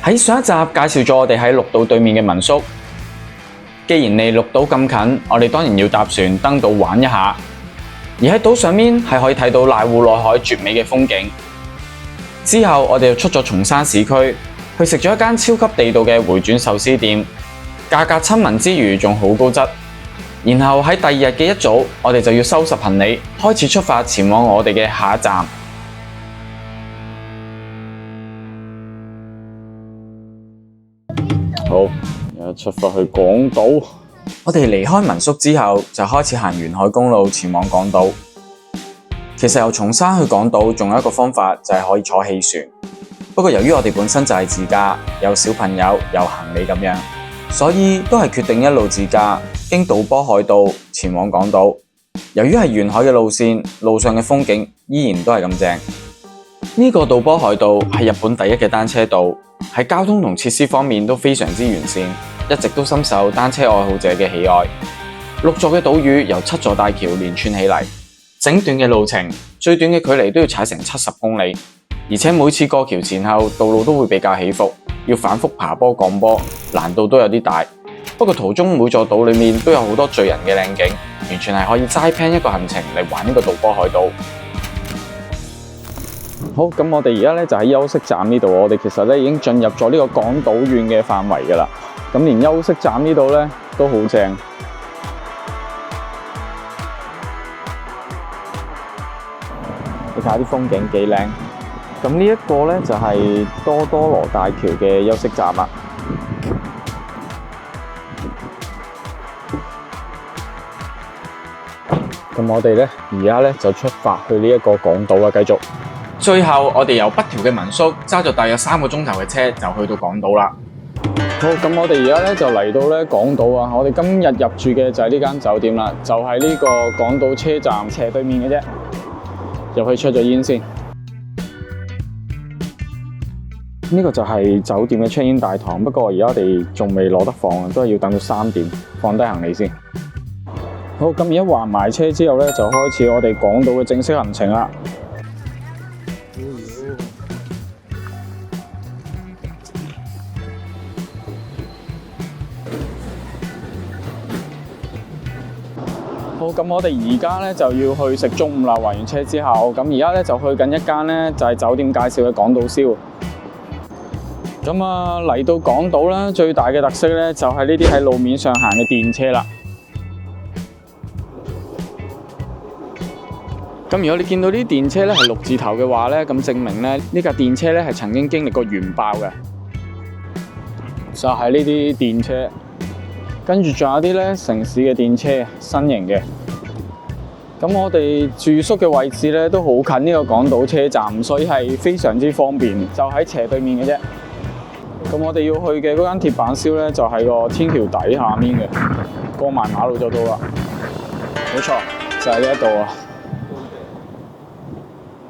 喺上一集介紹咗我哋喺綠島對面嘅民宿。既然離綠島咁近，我哋當然要搭船登島玩一下。而喺島上面係可以睇到瀨戶內海絕美嘅風景。之後我哋又出咗松山市區，去食咗一間超級地道嘅回轉壽司店，價格親民之餘仲好高質。然後喺第二日嘅一早，我哋就要收拾行李，開始出發前往我哋嘅下一站。好，而家出發去港島。我哋離開民宿之後，就開始行沿海公路前往港島。其實由松山去港島，仲有一個方法就係可以坐汽船。不過由於我哋本身就係自駕，有小朋友、有行李咁樣，所以都係決定一路自駕，經島波海道前往港島。由於係沿海嘅路線，路上嘅風景依然都係咁正。呢個島波海道係日本第一嘅單車道，喺交通同設施方面都非常之完善，一直都深受單車愛好者嘅喜愛。6座嘅島嶼由7座大橋連串起嚟，整段嘅路程最短嘅距離都要踩成70公里，而且每次過橋前後道路都會比較起伏，要反覆爬坡降坡，難度都有啲大。不過途中每座島裏面都有好多醉人嘅靚景，完全係可以齋 plan 一個行程嚟玩呢個島波海道。好，咁我哋而家咧就喺休息站呢度，我哋其實咧已經進入咗呢個港島縣嘅範圍噶啦。咁連休息站呢度咧都好正。你睇下啲風景幾靚。咁呢一個咧就係多多羅大橋嘅休息站啦。咁我哋咧而家咧就出發去呢一個港島啊，繼續。最後我哋由北條嘅民宿揸咗大約3個鐘頭嘅車就去到港島啦。好，咁我哋而家咧就嚟到咧港島啊！我哋今日入住嘅就係呢間酒店啦，就係呢個港島車站斜對面嘅啫。入去出咗煙先。呢個就係酒店嘅 check-in 大堂，不過而家我哋仲未攞得房，都係要等到3點放低行李先。好，咁而家還埋車之後咧，就開始我哋港島嘅正式行程啦。好，咁我哋而家咧就要去食中午啦。還完車之後，咁而家咧就去緊一間咧就係酒店介紹嘅港島燒。咁啊嚟到港島啦，最大嘅特色咧就係呢啲喺路面上行嘅電車啦。咁如果你見到啲電車咧係6字頭嘅話咧，咁證明咧呢架電車咧係曾經經歷過原爆嘅，就係呢啲電車。跟住仲有啲咧城市嘅電車，新型嘅。咁我哋住宿嘅位置咧都好近呢個港島車站，所以係非常之方便，就喺斜對面嘅啫。咁我哋要去嘅嗰間鐵板燒咧就喺個天橋底下面嘅，過埋馬路就到啦。冇錯，就係呢一度啊！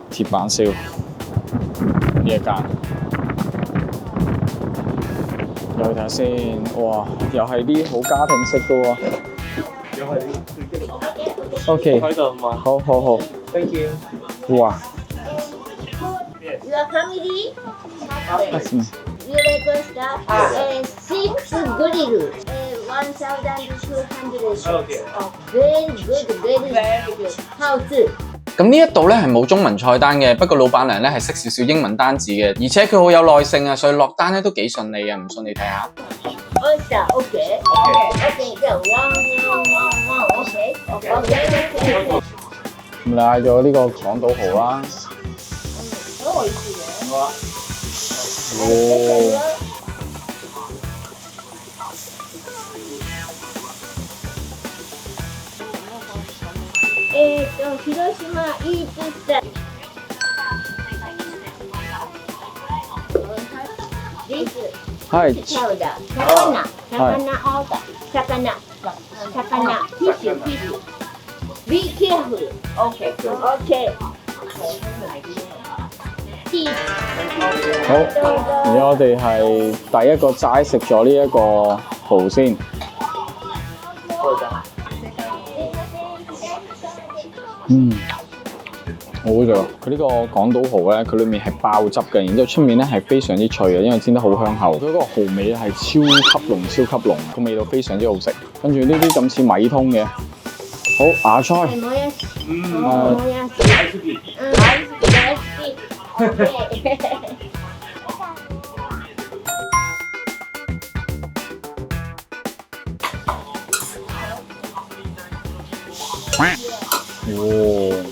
鐵板燒呢一間。入去睇下先，哇！又係啲好家庭式嘅喎。又係。OK。喺度嘛？好好好。Thank you。哇。Your family? That's me. You request six grill, 1,200. Okay. Very good, very good. How's? 咁呢一度咧係冇中文菜單嘅，不過老闆娘咧係識少少英文單字嘅，而且佢好有耐性啊，所以落單咧都幾順利啊，唔信你睇下。Oyster, okay. Okay, so one, okay. 咁你嗌咗呢個港島蠔啦。好好食嘅。好啊。哦。広島イーツスタイル。This はい。powder. 魚青魚、fish. Be careful. Okay. Okay. 好，而家我哋係第一個齋食咗呢一個蠔先。好食啊！佢呢個港島蠔咧，佢裏面係爆汁嘅，然之後出面咧係非常之脆嘅，因為煎得好香厚。佢嗰個蠔味咧係超級濃，超級濃，個味道非常之好食。跟住呢啲咁似米通嘅，好芽菜。哦。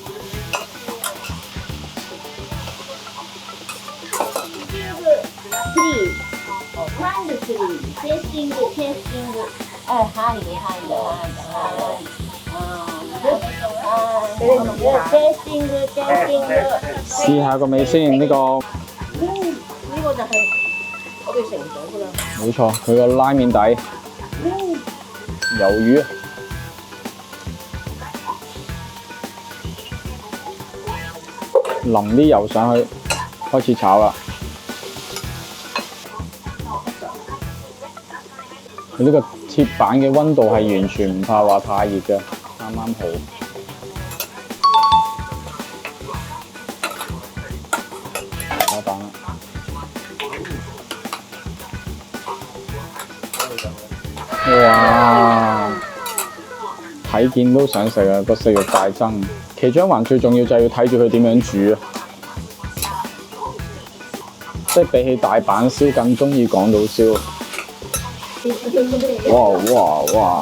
試下個味先，呢個呢個就係我哋成咗㗎啦。冇錯，佢個拉麵底，魷魚，淋啲油上去，開始炒啦。佢呢個鐵板嘅溫度係完全唔怕話太熱嘅，啱啱好。炒蛋啦，哇！睇見都想食啊，個食慾大增。其中一環最重要就係要睇住佢點樣煮啊！即係比起大阪燒更中意港島燒。哇！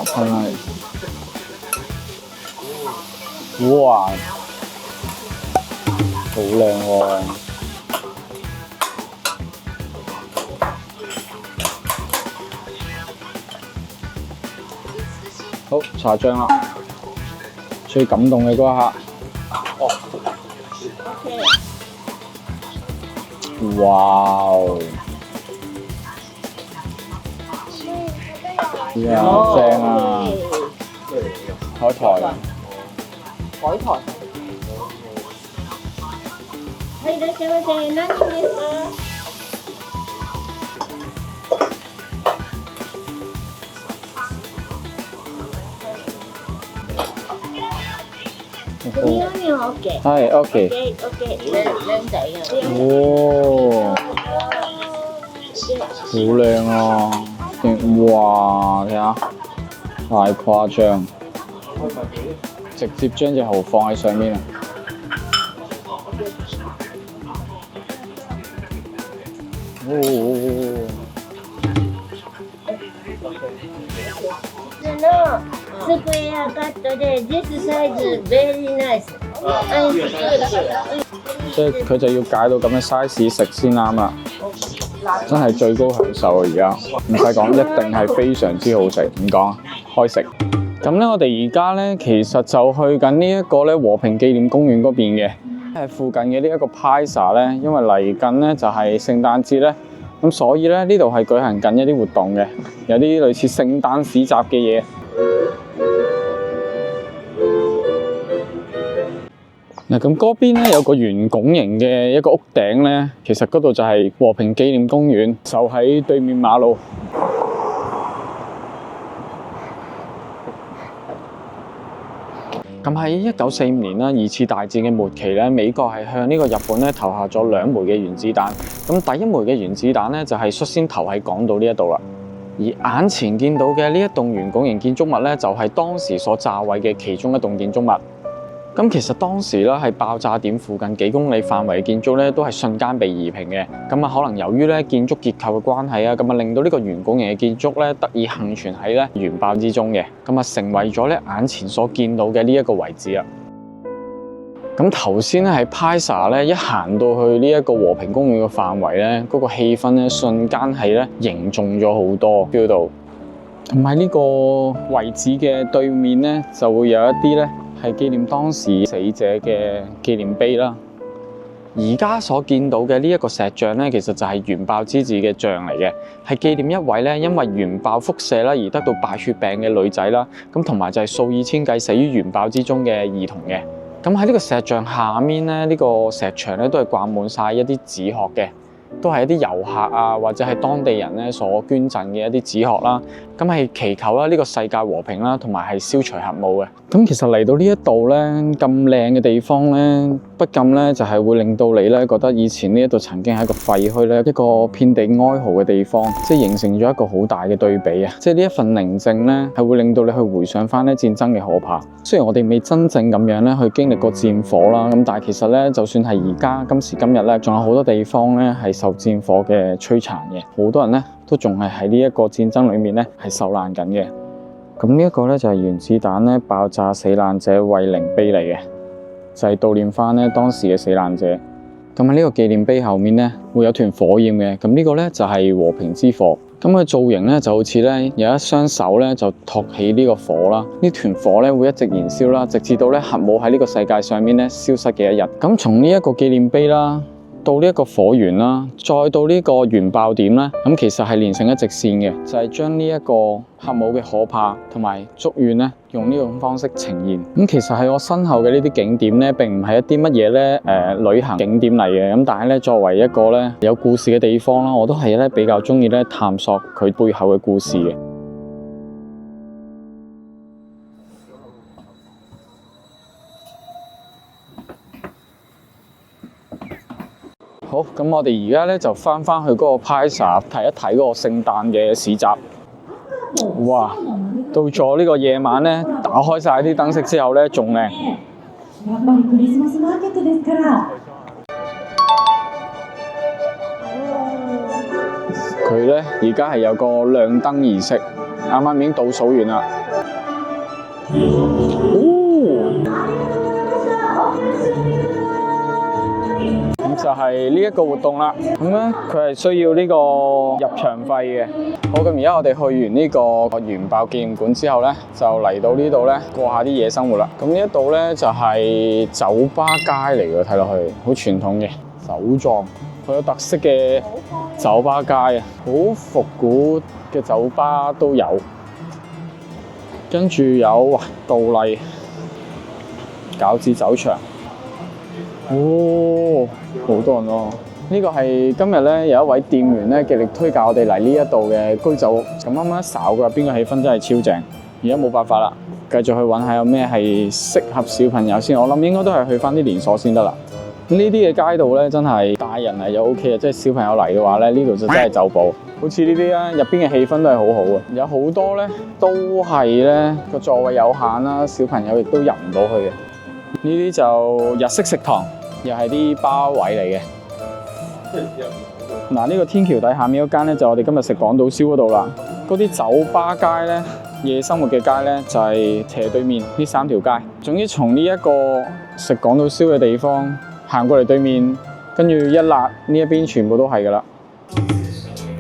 噴係，哇！好靚喎！好，搽醬啦！最感動嘅嗰一刻，哇！呀，正啊！海苔。海苔。はい、いらっしゃいませ。何人ですか？クリオニオン OK。係 OK。靚仔啊！哦，好靚啊！哇，睇下，太誇張，直接將隻蠔放喺上面啊！哦。スクエアカットで this size very nice。即係佢就要解到咁嘅 size 食先啱啦，真係最高享受啊！而家唔使講，一定係非常之好食，唔講開食。咁咧，我哋而家咧其實就去緊呢一個咧和平紀念公園嗰邊嘅，係附近嘅呢一個 Plaza 咧，因為嚟緊咧就係聖誕節咧，咁所以咧呢度係舉行緊一啲活動嘅，有啲類似聖誕市集嘅嘢。嗱，咁嗰邊咧有個圓拱形嘅一個屋頂咧，其實嗰度就係和平紀念公園，就喺對面馬路。咁喺1945年啦，二次大戰嘅末期咧，美國係向呢個日本咧投下咗2枚嘅原子彈。咁第一枚嘅原子彈咧就係率先投喺港島呢一度啦。而眼前見到嘅呢一棟圓拱形建築物咧，就係當時所炸毀嘅其中一棟建築物。咁其實當時咧係爆炸點附近幾公里範圍嘅建築咧，都係瞬間被夷平嘅。咁啊，可能由於咧建築結構嘅關係啊，咁啊令到呢個圓拱形嘅建築咧得以幸存喺咧原爆之中嘅。咁啊，成為咗咧眼前所見到嘅呢一個位置啊。咁頭先咧喺 Plaza 咧一行到去呢一個和平公園嘅範圍咧，嗰個氣氛咧瞬間係咧凝重咗好多 feel 到。同埋呢個位置嘅對面咧，就會有一啲咧係紀念當時死者嘅紀念碑啦。而家所見到嘅呢一個石像咧，其實就係原爆之子嘅像嚟嘅，係紀念一位咧因為原爆輻射啦而得到白血病嘅女仔啦。咁同埋就係數以千計死於原爆之中嘅兒童嘅。咁喺呢個石像下面咧，呢個石牆咧都係掛滿晒一啲紙殼嘅。都係一啲遊客啊，或者係當地人咧所捐贈嘅一啲紙殼啦。咁係祈求啦呢個世界和平啦，同埋係消除核武嘅。咁其實嚟到呢一度咧咁靚嘅地方咧，不禁咧就係會令到你咧覺得以前呢一度曾經係一個廢墟咧，一個遍地哀嚎嘅地方，即係形成咗一個好大嘅對比啊！即係呢一份寧靜咧，係會令到你去回想翻咧戰爭嘅可怕。雖然我哋未真正咁樣咧去經歷過戰火啦，咁但係其實咧，就算係而家今時今日咧，仲有好多地方咧係受戰火嘅摧殘嘅，好多人咧都仲係喺呢一個戰爭裏面咧係受難緊嘅。咁呢一個咧就係原子彈咧爆炸死難者慰靈碑嚟嘅，就係悼念翻咧當時嘅死難者。咁喺呢個紀念碑後面咧會有團火焰嘅，咁呢個咧就係和平之火。咁佢造型咧就好似咧有一雙手咧就托起呢個火啦，呢團火咧會一直燃燒啦，直至到咧核武喺呢個世界上面咧消失嘅一日。咁從呢一個紀念碑啦，到呢一個火源啦，再到呢個原爆點咧，咁其實係連成一直線嘅，就係將呢一個核武嘅可怕同埋祝願咧，用呢種方式呈現。咁其實喺我身後嘅呢啲景點咧，並唔係一啲乜嘢咧旅行景點嚟嘅，咁但係咧作為一個咧有故事嘅地方啦，我都係咧比較中意咧探索佢背後嘅故事嘅。好，咁我哋而家咧就翻去嗰個 Pisa 睇一睇嗰個聖誕嘅市集。哇！到咗呢個夜晚咧，打開晒啲燈飾之後咧，仲靚。やっぱりクリスマスマーケットですから。佢咧而家係有個亮燈儀式，啱啱已經倒數完啦。咁就係呢一個活動啦。咁咧佢係需要呢個入場費嘅。好，咁而家我哋去完呢個原爆紀念館之後咧，就嚟到呢度咧過下啲夜生活啦。咁呢一度咧就係酒吧街嚟嘅，睇落去好傳統嘅酒莊，好有特色嘅酒吧街啊，好復古嘅酒吧都有。跟住有杜麗餃子酒場。哦，好多人咯！呢個係今日咧有一位店員咧極力推介我哋嚟呢一度嘅居酒屋。咁啱啱一睄嘅邊個氣氛真係超正。而家冇辦法啦，繼續去揾下有咩係適合小朋友先。我諗應該都係去翻啲連鎖先得啦。呢啲嘅街道咧真係大人嚟就 OK 啊，即係小朋友嚟嘅話咧，呢度就真係走寶。好似呢啲啊，入邊嘅氣氛都係好好啊。有好多咧都係咧個座位有限啦，小朋友亦都入唔到去嘅。呢啲就日式食堂。又係啲吧位嚟嘅。嗱，呢個天橋底下面嗰間咧，就我哋今日食港島燒嗰度啦。嗰啲酒吧街咧，夜生活嘅街咧，就係斜對面呢3條街。總之從呢一個食港島燒嘅地方行過嚟對面，跟住一辣呢一邊全部都係㗎啦。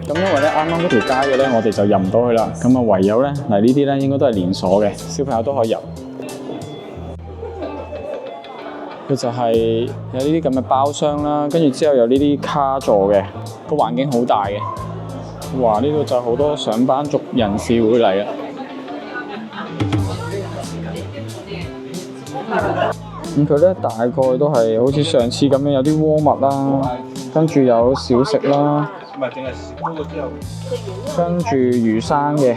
咁因為咧啱啱嗰條街嘅咧，我哋就入唔到去啦。咁啊唯有咧嚟呢啲咧，應該都係連鎖嘅，小朋友都可以入。佢就係有呢啲咁嘅包廂啦，跟住之後有呢啲卡座嘅，個環境好大嘅。哇！呢度就好多上班族人士會嚟啊。咁佢咧大概都係好似上次咁樣有啲鍋物啦，跟住有小食啦，跟住魚生嘅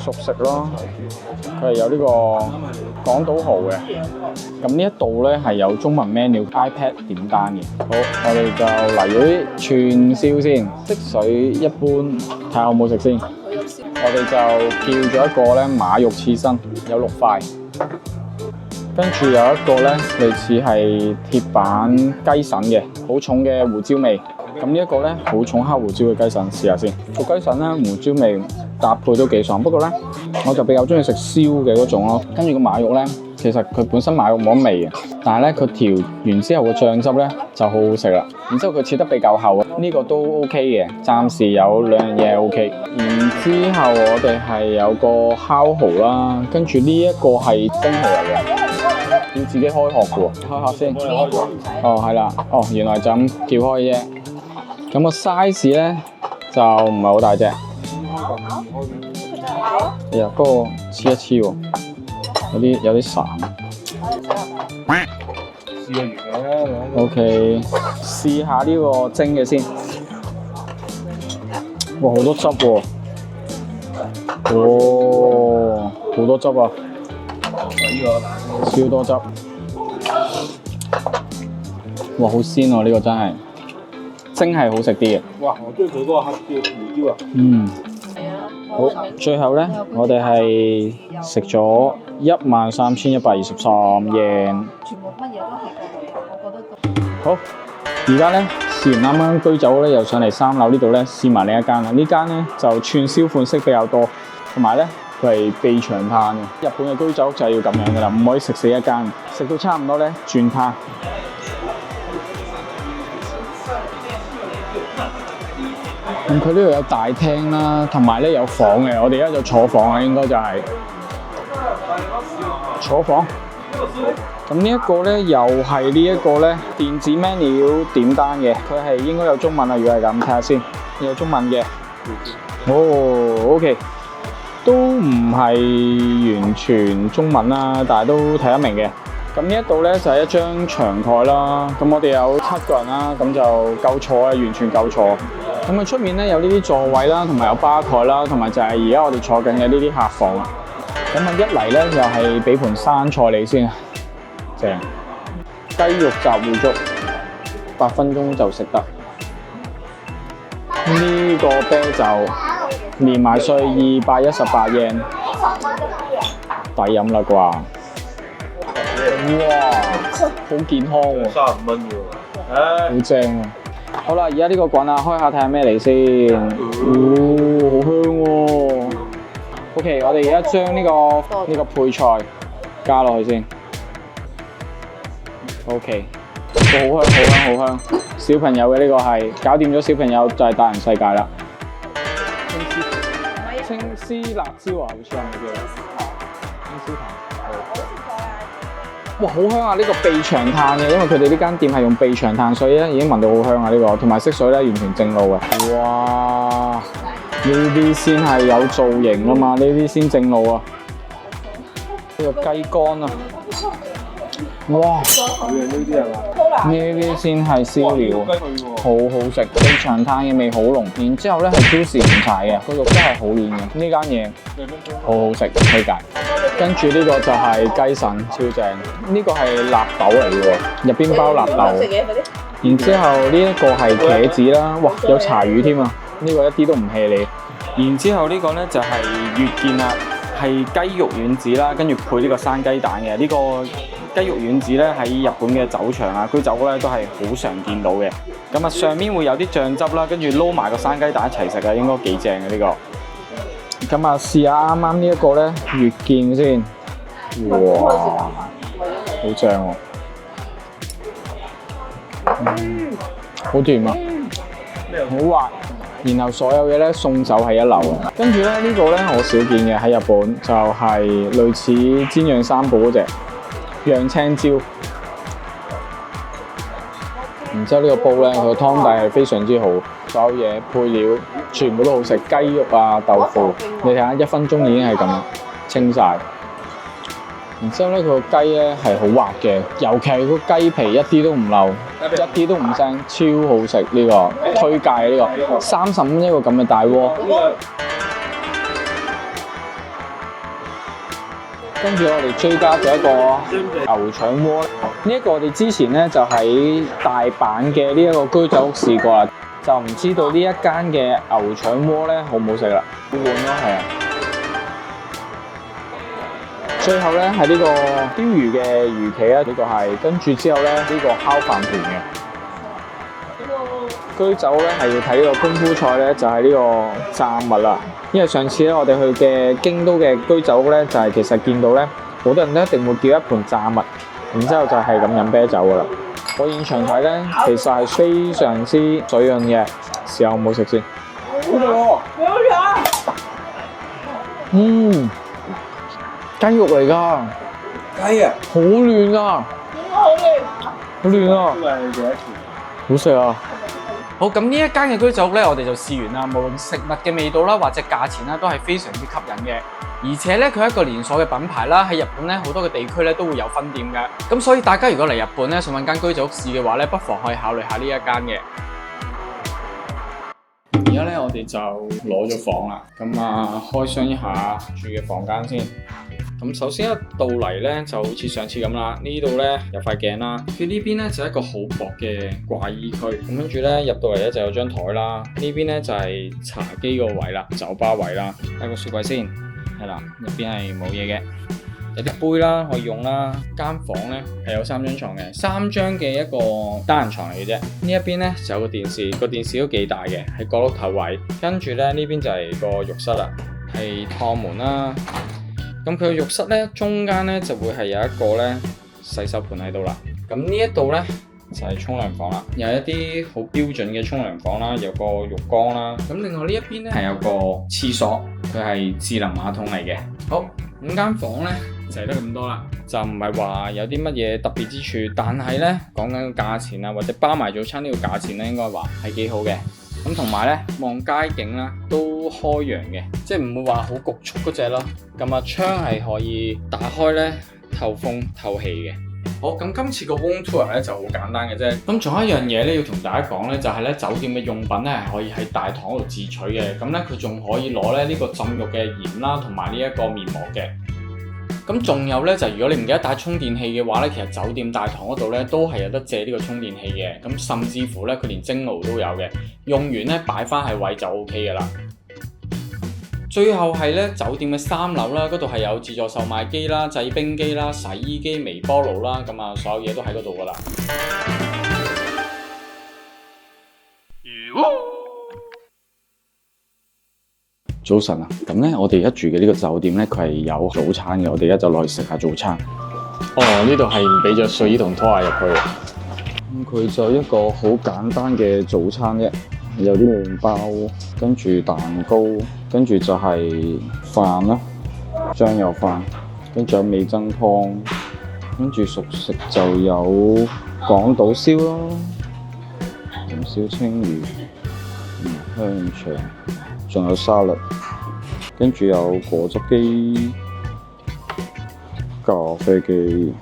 熟食咯。佢係有呢個港島蠔嘅。咁呢一度咧係有中文 menu iPad 點單嘅。好，我哋就嚟咗啲串燒先，即水一般，睇下好唔好食先。我哋就叫咗一個咧馬肉刺身，有6塊，跟住有一個咧類似係鐵板雞腎嘅，好重嘅胡椒味。咁呢一個咧好重黑胡椒嘅雞腎，試下先。個雞腎咧胡椒味搭配都幾爽，不過咧我就比較中意食燒嘅嗰種咯。跟住個馬肉咧，其實佢本身馬肉冇乜味嘅，但係咧佢調完之後個醬汁咧就好好食啦。然之後佢切得比較厚，呢個都 OK 嘅。暫時有2樣嘢係 OK。然之後我哋係有個烤蠔啦，跟住呢一個係蒸蠔嚟嘅，要自己開殼嘅喎。開殼先。哦，係啦。哦，原來就咁撬開啫。咁個 size 咧就唔係好大隻。哎呀，不過黐一黐喎，有啲散。試個魚嘅。OK， 試下呢個蒸嘅先。哇，好多汁喎！哦，好多汁啊！超多汁。哇，好鮮喎！呢個真係蒸係好食啲嘅。哇！我中意佢嗰個黑椒胡椒啊！嗯。好，最後咧，我哋係食咗13,123 yen。全部乜嘢都係過去，我覺得。好，而家咧試完啱啱居酒屋咧，又上嚟3樓呢度咧試埋另一間啦。呢間咧就串燒款式比較多，同埋咧佢係備長炭嘅。日本嘅居酒屋就係要咁樣噶啦，唔可以食死一間，食到差唔多咧轉炭。咁佢呢度有大廳啦，同埋咧有房嘅。我哋而家就坐房啊，應該就係坐房。咁呢一個咧，又係呢一個咧電子 menu 點單嘅，佢係應該有中文啊。如果係咁，睇下先，有中文嘅。哦 ，OK， 都唔係完全中文啦，但係都睇得明嘅。咁呢一度咧就係一張長台啦，咁我哋有7個人啦，咁就夠坐啊，完全夠坐。咁佢出面咧有呢啲座位啦，同埋有吧台啦，同埋就係而家我哋坐緊嘅呢啲客房啊。咁啊一嚟咧又係俾盤生菜你先啊，正雞肉雜燴粥，8分鐘就食得。呢個啤酒連埋稅218 yen， 抵飲啦啩！哇，好健康喎，35蚊嘅喎，好正喎！好啦，而家呢個滾啦，開下睇下咩嚟先。哦，好香喎！OK， 我哋而家將呢個配菜加落去先。OK， 好香，好香，好香！小朋友嘅呢個係搞掂咗，小朋友就係大人世界啦。青絲辣椒啊，好似係咪叫？青絲糖。哇，好香啊！呢個備長炭嘅，因為佢哋呢間店係用備長炭，所以咧已經聞到好香啊！呢個同埋色水咧完全正路嘅。哇！呢啲先係有造型啊嘛，呢啲先正路啊！呢個雞肝啊！哇！呢啲係嘛？呢啲先係燒料，好好食，備長炭嘅味好濃。然之後咧係 juicy 唔柴嘅，個肉真係好嫩嘅。呢間嘢好好食，推介。跟住呢個就係雞腎，超正。呢個係納豆嚟嘅喎，入邊包納豆。然之後呢一個係茄子啦，哇，有柴魚添啊！呢個一啲都唔 hea 你。然之後呢個咧就係月見啦，係雞肉丸子啦，跟住配呢個生雞蛋嘅。呢個雞肉丸子咧喺日本嘅酒場啊、居酒屋咧都係好常見到嘅。咁啊上面會有啲醬汁啦，跟住撈埋個生雞蛋一齊食啊，應該幾正嘅呢個。咁啊試下啱啱呢一個咧月見先，哇，好正喎！好甜啊，好滑。然後所有嘢咧送酒係一流嘅。跟住咧呢個咧我少見嘅喺日本就係類似煎釀三寶嗰隻釀青椒。然之後呢個煲咧，佢個湯底係非常之好，所有嘢配料全部都好食，雞肉啊、豆腐，你睇下1分鐘已經係咁清晒。然之後咧，佢個雞咧係好滑嘅，尤其係個雞皮一啲都唔漏，一啲都唔腥，超好食呢個，推介呢個，30蚊一個咁嘅大鍋。跟住我哋追加咗一個牛腸鍋，呢一個我哋之前咧就喺大阪嘅呢一個居酒屋試過啦，就唔知道呢一間嘅牛腸鍋咧好唔好食啦，換咯係啊。最後咧係呢個鯛魚嘅魚鰭啊，呢個係跟住之後咧呢個烤飯團嘅。居酒咧係要睇呢個功夫菜咧，就係呢個炸物啦。因為上次咧我哋去嘅京都嘅居酒屋咧，就係其實見到咧好多人都一定會叫一盤炸物，然之後就係咁飲啤酒噶啦。我現場睇咧，其實係非常之水潤嘅，試下好唔好食先。嗯，雞肉嚟㗎，雞啊，好嫩啊，好嫩啊，好食啊！好，咁呢一間嘅居酒屋咧，我哋就試完啦。無論食物嘅味道啦，或者價錢啦，都係非常之吸引嘅。而且咧，佢係一個連鎖嘅品牌啦，喺日本咧好多嘅地區咧都會有分店嘅。咁所以大家如果嚟日本咧，想揾間居酒屋試嘅話咧，不妨可以考慮下呢一間嘅。而家咧我哋就攞咗房啦，咁啊開箱一下住嘅房間先。咁首先一到嚟咧就好似上次咁啦，呢度咧有塊鏡啦，佢呢邊咧就係一個好薄嘅掛衣區，咁跟住咧入到嚟咧就有張台啦，呢邊咧就係茶几個位啦，酒吧位啦，睇個雪櫃先，係啦，入邊係冇嘢嘅。有啲杯啦可以用啦，間房咧係有3張床嘅，3張嘅一個單人床嚟嘅啫。呢一邊咧就有個電視，個電視都幾大嘅，喺角落頭位。跟住咧呢邊就係個浴室啦，係趟門啦。咁佢個浴室咧中間咧就會係有一個咧洗手盆喺度啦。咁呢一度咧就係沖涼房啦，有一啲好標準嘅沖涼房啦，有個浴缸啦。咁另外呢一邊咧係有個廁所，佢係智能馬桶嚟嘅。好，咁間房咧就係得咁多啦，就唔係話有啲乜嘢特別之處，但係咧講緊個價錢啊，或者包埋早餐呢個價錢咧，應該話係幾好嘅。咁同埋咧望街景啦，都開揚嘅，即係唔會話好局促嗰隻咯。咁啊窗係可以打開咧，透風透氣嘅。好，咁今次個 room tour 咧就好簡單嘅啫。咁仲有一樣嘢咧要同大家講咧，就係咧酒店嘅用品咧係可以喺大堂度自取嘅。咁咧佢仲可以攞咧呢個浸浴嘅鹽啦，同埋呢一個面膜嘅。咁仲有咧就係如果你唔記得帶充電器嘅話咧，其實酒店大堂嗰度咧都係有得借呢個充電器嘅。咁甚至乎咧佢連蒸爐都有嘅，用完咧擺翻喺位就 OK 噶啦。最後係咧酒店嘅3樓啦，嗰度係有自助售賣機啦、製冰機啦、洗衣機、微波爐啦，咁啊所有嘢都喺嗰度噶啦。早晨啊，咁咧我哋而家住嘅呢個酒店咧，佢係有早餐嘅，我哋而家就落去食下早餐。哦，呢度係唔俾着睡衣同拖鞋入去。咁佢就一個好簡單嘅早餐啫，有啲麵包，跟住蛋糕，跟住就係飯啦，醬油飯，跟住有味噌湯，跟住熟食就有港島燒咯，紅燒青魚，香腸，仲有沙律。跟住有果汁機、咖啡機。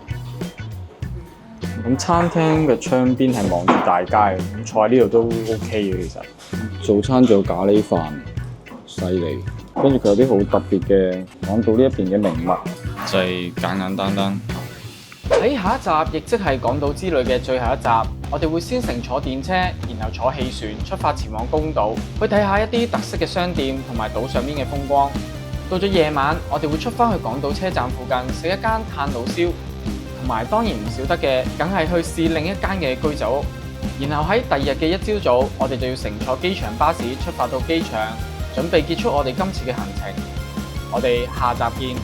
咁餐廳嘅窗邊係望住大街嘅，咁坐喺呢度都 OK 嘅其實。早餐仲有咖喱飯，犀利。跟住佢有啲好特別嘅港島呢一邊嘅名物，就係簡簡單單。喺下一集，亦即係港島之旅嘅最後一集，我哋會先乘坐電車，然後坐汽船出發前往公島，去睇下一啲特色嘅商店同埋島上面嘅風光。到咗夜晚，我哋會出返去港島車站附近食一間炭爐燒，同埋當然唔少得嘅，梗係去試另一間嘅居酒屋。然後喺第二日嘅一朝早，我哋就要乘坐機場巴士出發到機場，準備結束我哋今次嘅行程。我哋下集見。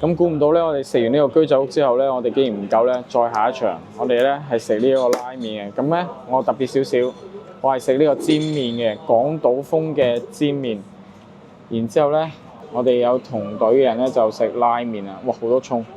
咁估唔到咧，我哋食完呢個居酒屋之後咧，我哋竟然唔夠咧，再下一場，我哋咧係食呢一個拉麵嘅。咁咧，我特別少少，我係食呢個煎麵嘅，港島風嘅煎麵。然之後咧，我哋有同隊嘅人咧就食拉麵啊，哇，好多葱〜